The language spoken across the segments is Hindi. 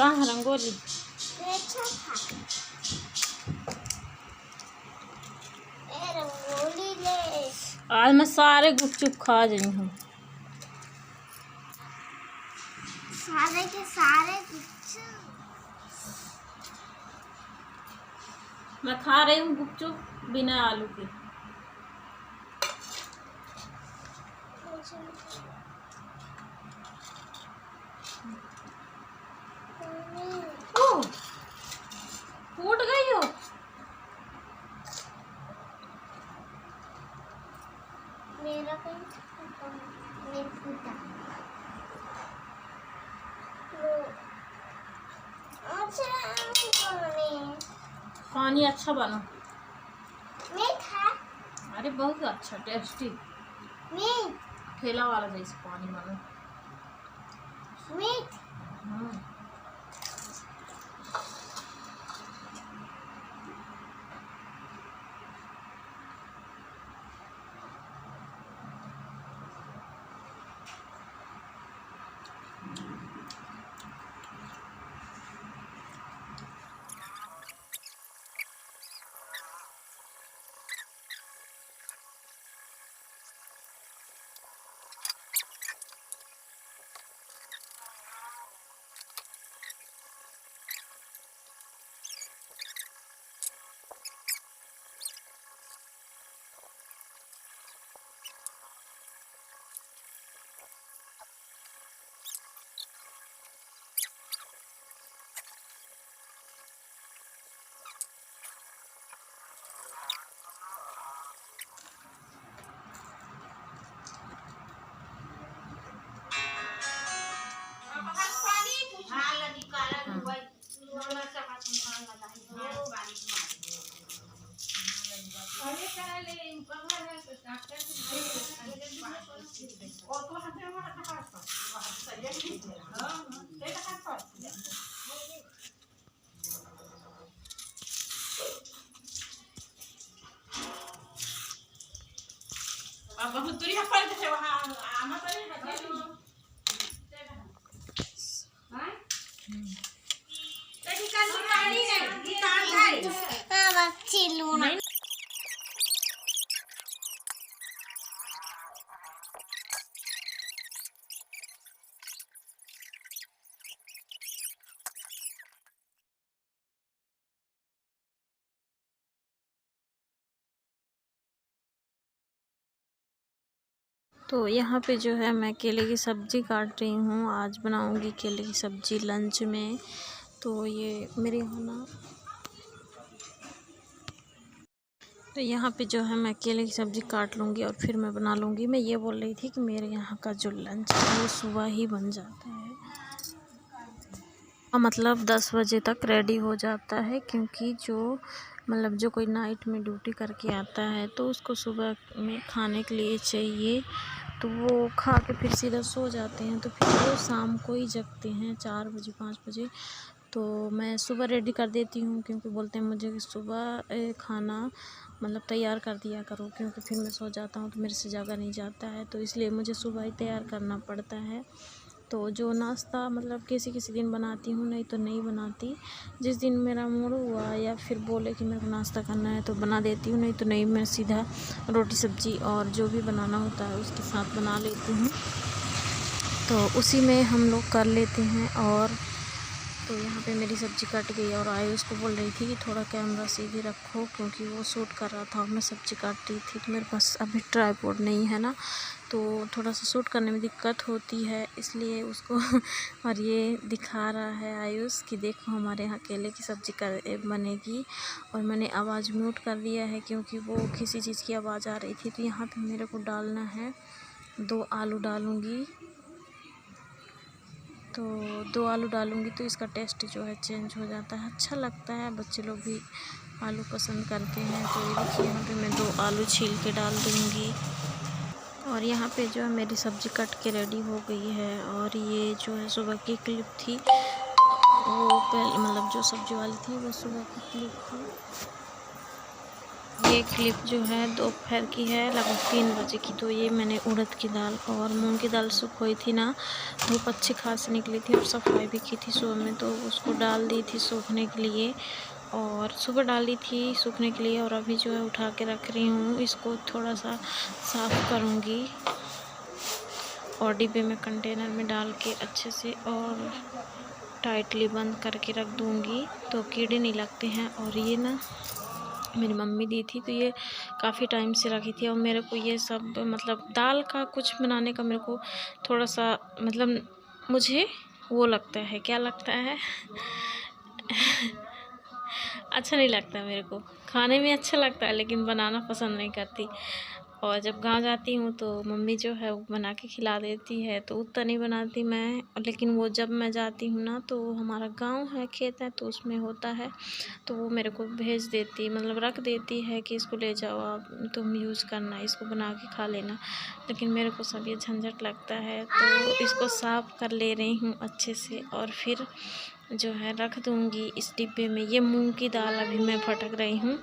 कहाँ है रंगोली? रंगोली ले। आज मैं सारे गुपचुप खा रही हूँ। सारे के सारे गुपचुप मैं खा रही हूँ गुपचुप बिना आलू के। फूट गई हो? मेरा नहीं फूटा। पानी अच्छा बना। मीठा। अरे बहुत अच्छा टेस्टी। मीठ। ठेला वाला जैसे पानी बना। मीठ। तो यहाँ पे जो है मैं केले की सब्ज़ी काट रही हूँ। आज बनाऊँगी केले की सब्ज़ी लंच में। तो ये मेरे यहाँ ना तो यहाँ पे जो है मैं केले की सब्ज़ी काट लूँगी और फिर मैं बना लूँगी। मैं ये बोल रही थी कि मेरे यहाँ का जो लंच है वो सुबह ही बन जाता है, मतलब 10 बजे तक रेडी हो जाता है। क्योंकि जो कोई नाइट में ड्यूटी करके आता है तो उसको सुबह में खाने के लिए चाहिए, तो वो खा के फिर सीधा सो जाते हैं। तो फिर वो शाम को ही जगते हैं 4 बजे 5 बजे। तो मैं सुबह रेडी कर देती हूँ, क्योंकि बोलते हैं मुझे कि सुबह खाना तैयार कर दिया करो, क्योंकि फिर मैं सो जाता हूँ तो मेरे से जगा नहीं जाता है। तो इसलिए मुझे सुबह ही तैयार करना पड़ता है। तो जो नाश्ता किसी किसी दिन बनाती हूँ, नहीं तो नहीं बनाती। जिस दिन मेरा मूड हुआ या फिर बोले कि मेरे को नाश्ता करना है तो बना देती हूँ, नहीं तो नहीं। मैं सीधा रोटी सब्ज़ी और जो भी बनाना होता है उसके साथ बना लेती हूँ। तो उसी में हम लोग कर लेते हैं। और तो यहाँ पे मेरी सब्ज़ी कट गई और आयुष को बोल रही थी कि थोड़ा कैमरा सीधे रखो, क्योंकि वो शूट कर रहा था और मैं सब्ज़ी काट रही थी। तो मेरे पास अभी ट्राइपॉड नहीं है ना, तो थोड़ा सा शूट करने में दिक्कत होती है, इसलिए उसको और ये दिखा रहा है आयुष कि देखो हमारे यहाँ केले की सब्ज़ी बनेगी। और मैंने आवाज़ म्यूट कर दिया है क्योंकि वो किसी चीज़ की आवाज़ आ रही थी। तो यहाँ पे मेरे को डालना है 2 आलू डालूँगी। तो 2 आलू डालूँगी तो इसका टेस्ट जो है चेंज हो जाता है, अच्छा लगता है। बच्चे लोग भी आलू पसंद करते हैं। तो ये देखिए यहाँ पे मैं 2 आलू छील के डाल दूँगी। और यहाँ पे जो है मेरी सब्ज़ी कट के रेडी हो गई है। और ये जो है सुबह की क्लिप थी, वो पहले जो सब्ज़ी वाली थी वो सुबह की क्लिप थी। ये क्लिप जो है दोपहर की है, लगभग 3 बजे की। तो ये मैंने उड़द की दाल और मूंग की दाल सुखोई थी ना, धूप अच्छी खासी निकली थी और सफाई भी की थी सुबह में, तो उसको डाल दी थी सूखने के लिए। और सुबह डाली थी सूखने के लिए और अभी जो है उठा के रख रही हूँ। इसको थोड़ा सा साफ़ करूँगी और डिब्बे में कंटेनर में डाल के अच्छे से और टाइटली बंद करके रख दूँगी, तो कीड़े नहीं लगते हैं। और ये ना मेरी मम्मी दी थी, तो ये काफ़ी टाइम से रखी थी। और मेरे को ये सब मतलब दाल का कुछ बनाने का मेरे को थोड़ा सा मतलब मुझे वो लगता है, क्या लगता है अच्छा नहीं लगता मेरे को। खाने में अच्छा लगता है लेकिन बनाना पसंद नहीं करती। और जब गांव जाती हूँ तो मम्मी जो है वो बना के खिला देती है, तो उतना नहीं बनाती मैं। लेकिन वो जब मैं जाती हूँ ना, तो हमारा गांव है, खेत है, तो उसमें होता है, तो वो मेरे को भेज देती, मतलब रख देती है कि इसको ले जाओ आप, तुम यूज़ करना, इसको बना के खा लेना। लेकिन मेरे को सब ये झंझट लगता है, तो इसको साफ़ कर ले रही हूँ अच्छे से और फिर जो है रख दूँगी इस डिब्बे में। ये मूंग की दाल अभी मैं फटक रही हूँ।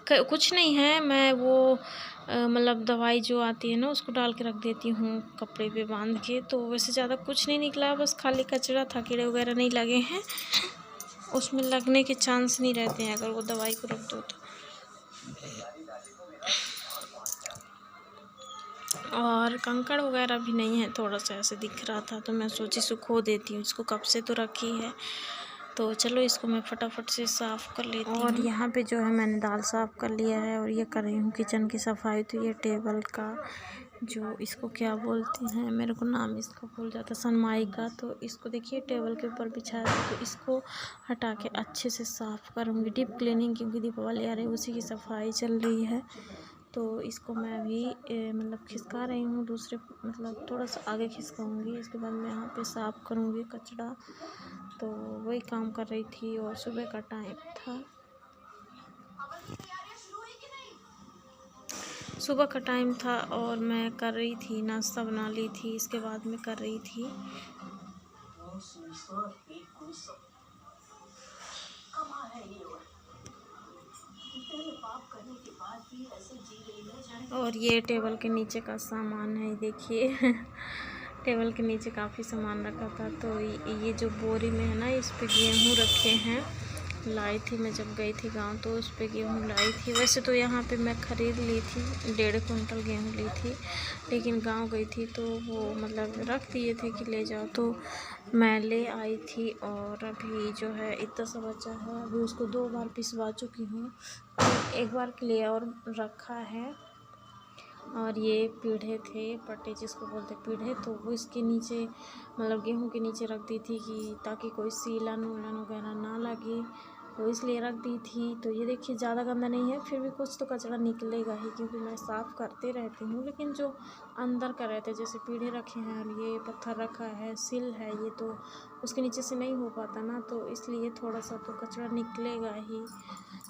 कुछ नहीं है, मैं वो मतलब दवाई जो आती है ना, उसको डाल के रख देती हूँ कपड़े पे बांध के। तो वैसे ज़्यादा कुछ नहीं निकला, बस खाली कचरा था, कीड़े वगैरह नहीं लगे हैं। उसमें लगने के चांस नहीं रहते हैं अगर वो दवाई को रख दो तो। और कंकड़ वगैरह भी नहीं है, थोड़ा सा ऐसे दिख रहा था, तो मैं सोची सुखो देती हूँ इसको, कब से तो रखी है। तो चलो इसको मैं फटाफट से साफ़ कर लेती हूँ। और यहाँ पे जो है मैंने दाल साफ़ कर लिया है और ये कर रही हूँ किचन की सफाई। तो ये टेबल का जो इसको क्या बोलते हैं, मेरे को नाम इसका भूल जाता, सनमाई का। तो इसको देखिए टेबल के ऊपर बिछाया था, तो इसको हटा के अच्छे से साफ़ करूँगी, डीप क्लीनिंग, क्योंकि दीपावली आ रही है, उसी की सफाई चल रही है। तो इसको मैं अभी मतलब खिसका रही हूँ, दूसरे मतलब थोड़ा सा आगे खिसकाऊँगी, इसके बाद मैं यहाँ पे साफ़ करूँगी कचरा। तो वही काम कर रही थी और सुबह का टाइम था, सुबह का टाइम था और मैं कर रही थी, नाश्ता बना ली थी, इसके बाद मैं कर रही थी और ये टेबल के नीचे का सामान है, देखिए टेबल के नीचे काफ़ी सामान रखा था। तो ये जो बोरी में है ना, इस पे गेहूँ रखे हैं, लाई थी मैं जब गई थी गांव, तो उस पे गेहूँ लाई थी। वैसे तो यहाँ पे मैं ख़रीद ली थी, 1.5 कुंटल गेहूँ ली थी, लेकिन गांव गई थी तो वो मतलब रख दिए थे कि ले जाओ, तो मैं ले आई थी। और अभी जो है इतना सा बचा है, अभी उसको 2 बार पिसवा चुकी हूँ, एक बार के लिए और रखा है। और ये पीढ़े थे, पट्टे जिसको बोलते पीढ़े, तो वो इसके नीचे मतलब गेहूं के नीचे रख दी थी कि ताकि कोई सीलन उलन वगैरह ना लगे, तो इसलिए रख दी थी। तो ये देखिए ज़्यादा गंदा नहीं है, फिर भी कुछ तो कचरा निकलेगा ही, क्योंकि मैं साफ़ करते रहती हूँ। लेकिन जो अंदर का रहता है, जैसे पीढ़े रखे हैं और ये पत्थर रखा है, सिल है, ये तो उसके नीचे से नहीं हो पाता ना, तो इसलिए थोड़ा सा तो कचरा निकलेगा ही।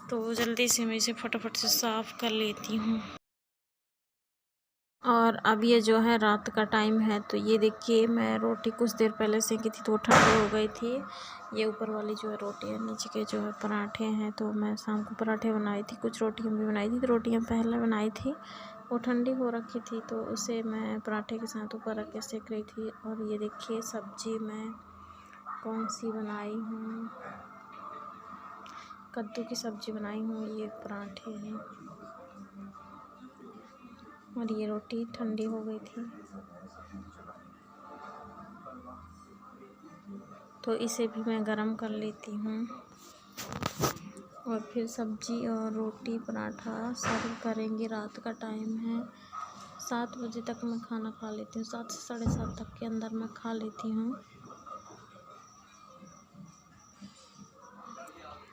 तो जल्दी से मैं इसे फटाफट से साफ़ कर लेती हूँ। और अब ये जो है रात का टाइम है, तो ये देखिए मैं रोटी कुछ देर पहले सेकी थी, तो वो ठंडी हो गई थी। ये ऊपर वाली जो है रोटी है, नीचे के जो है पराठे हैं, तो मैं शाम को पराठे बनाई थी, कुछ रोटियां भी बनाई थी। तो रोटियां पहले बनाई थी, वो ठंडी हो रखी थी, तो उसे मैं पराठे के साथ ऊपर रख के सेक रही थी। और ये देखिए सब्जी मैं कौन सी बनाई हूँ, कद्दू की सब्ज़ी बनाई हूँ, ये पराठे हैं और ये रोटी ठंडी हो गई थी, तो इसे भी मैं गरम कर लेती हूँ। और फिर सब्जी और रोटी पराठा सर्व करेंगे। रात का टाइम है, 7 बजे तक मैं खाना खा लेती हूँ, 7 से 7:30 तक के अंदर मैं खा लेती हूँ।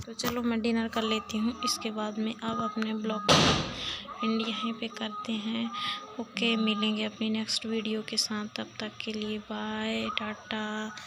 तो चलो मैं डिनर कर लेती हूँ, इसके बाद में अब अपने ब्लॉग को एंड यहीं पे करते हैं। ओके, मिलेंगे अपनी नेक्स्ट वीडियो के साथ, तब तक के लिए बाय, टाटा।